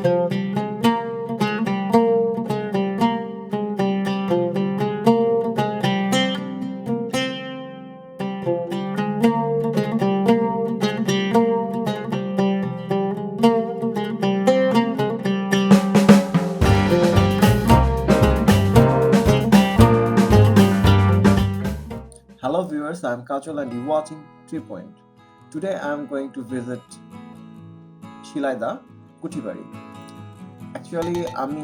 Hello viewers, I am Kajol and you're watching TripWind. Today I am going to visit Shilaidaha Kuthibari. Actually আমি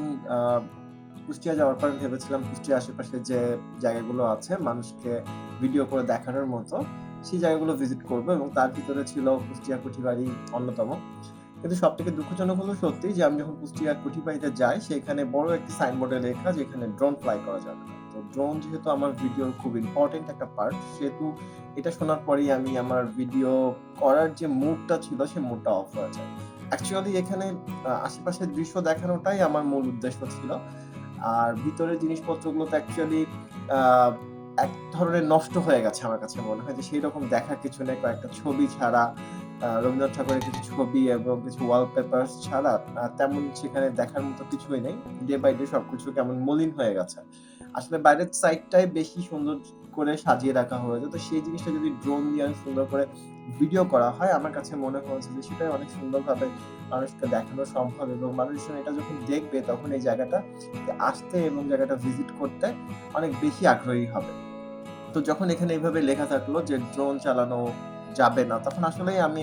কুষ্টিয়া যাওয়ার পর ভেবেছিলাম কুষ্টিয়া আশেপাশে যে জায়গাগুলো আছে মানুষকে ভিডিও করে দেখানোর মতো সেই জায়গাগুলো ভিজিট করব এবং তার ভিতরে ছিল কুষ্টিয়া কুঠিবাড়ি অন্যতম। কিন্তু সবথেকে দুঃখজনক হলো সত্যি যে আমি যখন কুষ্টিয়া কুঠিবাড়িতে যাই সেখানে বড় একটি সাইনবোর্ডে লেখা যে এখানে ড্রোন ফ্লাই করা যাবে না। তো ড্রোন যেহেতু আমার ভিডিওর খুব ইম্পর্টেন্ট একটা পার্ট, সেহেতু এটা শোনার পরেই আমি আমার ভিডিও করার যে মুডটা ছিল সেই মুডটা অফ হয়ে যায়। অ্যাকচুয়ালি এখানে আশেপাশের দৃশ্য দেখানোটাই আমার মূল উদ্দেশ্য ছিল। আর ভিতরের জিনিসপত্রগুলো তো অ্যাকচুয়ালি এক ধরনের নষ্ট হয়ে গেছে আমার কাছে মনে হয় যে সেইরকম দেখার কিছু নেই। কয়েকটা ছবি ছাড়া রবীন্দ্রনাথ ঠাকুরের কিছু ছবি এবং কিছু ওয়ালপেপারস ছাড়া তেমন সেখানে দেখার মতো কিছুই নেই। ডে বাই ডে সবকিছু কেমন মলিন হয়ে গেছে। আসলে বাইরের সাইডটাই বেশি সুন্দর করে সাজিয়ে রাখা হয়েছে। তো সেই জিনিসটা যদি ড্রোন দিয়ে অনেক সুন্দর করে ভিডিও করা হয়, আমার কাছে মনে হয়েছে যে সেটাই অনেক সুন্দরভাবে মানুষকে দেখানো সম্ভব এবং মানুষজন এটা যখন দেখবে তখন এই জায়গাটাতে আসতে এবং জায়গাটা ভিজিট করতে অনেক বেশি আগ্রহী হবে। তো যখন এখানে এইভাবে লেখা থাকলো যে ড্রোন চালানো যাবে না, তখন আসলেই আমি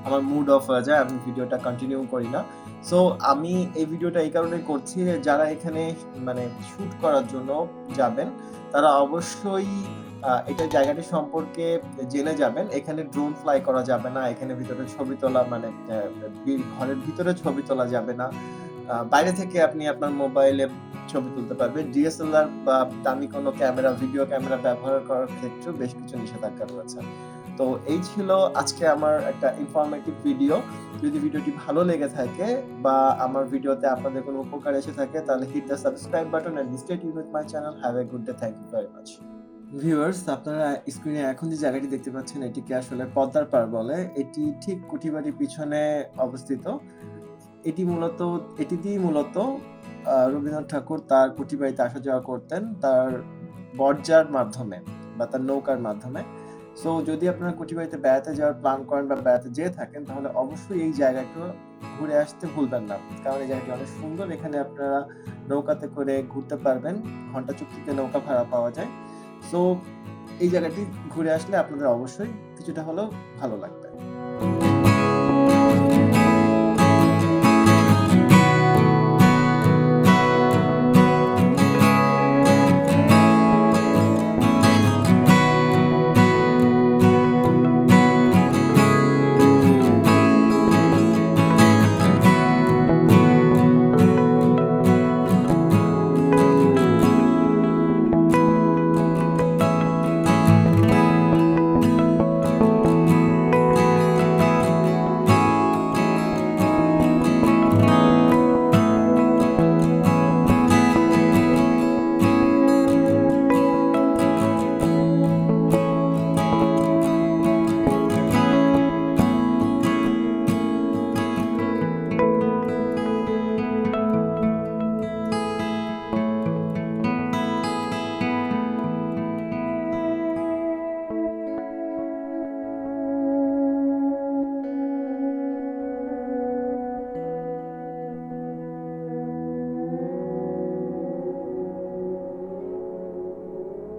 আমার মুড অফ হয়ে যায়। আমি ভিডিওটা কন্টিনিউ করি না। সো আমি এই ভিডিওটা এই কারণেই করছি যে যারা এখানে মানে শুট করার জন্য যাবেন, তারা অবশ্যই এটা জায়গাটি সম্পর্কে জেনে যাবেন। এখানে ড্রোন ফ্লাই করা যাবে না। এখানে ভিতরে ছবি তোলা মানে ঘরের ভিতরে ছবি তোলা যাবে না। বাইরে থেকে আপনি আপনার মোবাইলে ছবি তুলতে পারবেন। ডিএসএলআর বা দামি কোনো ক্যামেরা, ভিডিও ক্যামেরা ব্যবহার করার ক্ষেত্রেও বেশ কিছু নিষেধাজ্ঞা রয়েছে। তো এই ছিল আজকে আমার একটা ইনফরমেটিভ ভিডিও। যদি ভিডিওটি ভালো লেগে থাকে বা আমার ভিডিওতে আপনাদের কোনো উপকার এসে থাকে তাহলে hit the subscribe button and stay tuned with my channel. Have a good day. Thank you very much. Viewers, আপনারা স্ক্রিনে এখন যে জায়গাটি দেখতে পাচ্ছেন এটিকে আসলে পদ্মার পাড় বলে। এটি ঠিক কুঠিবাড়ির পিছনে অবস্থিত। এটি দিয়েই মূলত রবীন্দ্রনাথ ঠাকুর তার কুঠিবাড়িতে আসা যাওয়া করতেন তার বর্জার মাধ্যমে বা তার নৌকার মাধ্যমে। সো যদি আপনারা কুঠিবাড়িতে বেড়াতে যাওয়ার প্ল্যান করেন বা বেড়াতে যেয়ে থাকেন তাহলে অবশ্যই এই জায়গাটা ঘুরে আসতে ভুলবেন না। কারণ এই জায়গাটি অনেক সুন্দর। এখানে আপনারা নৌকাতে করে ঘুরতে পারবেন। ঘন্টা চুক্তিতে নৌকা ভাড়া পাওয়া যায়। সো এই জায়গাটি ঘুরে আসলে আপনাদের অবশ্যই কিছুটা হলেও ভালো লাগবে।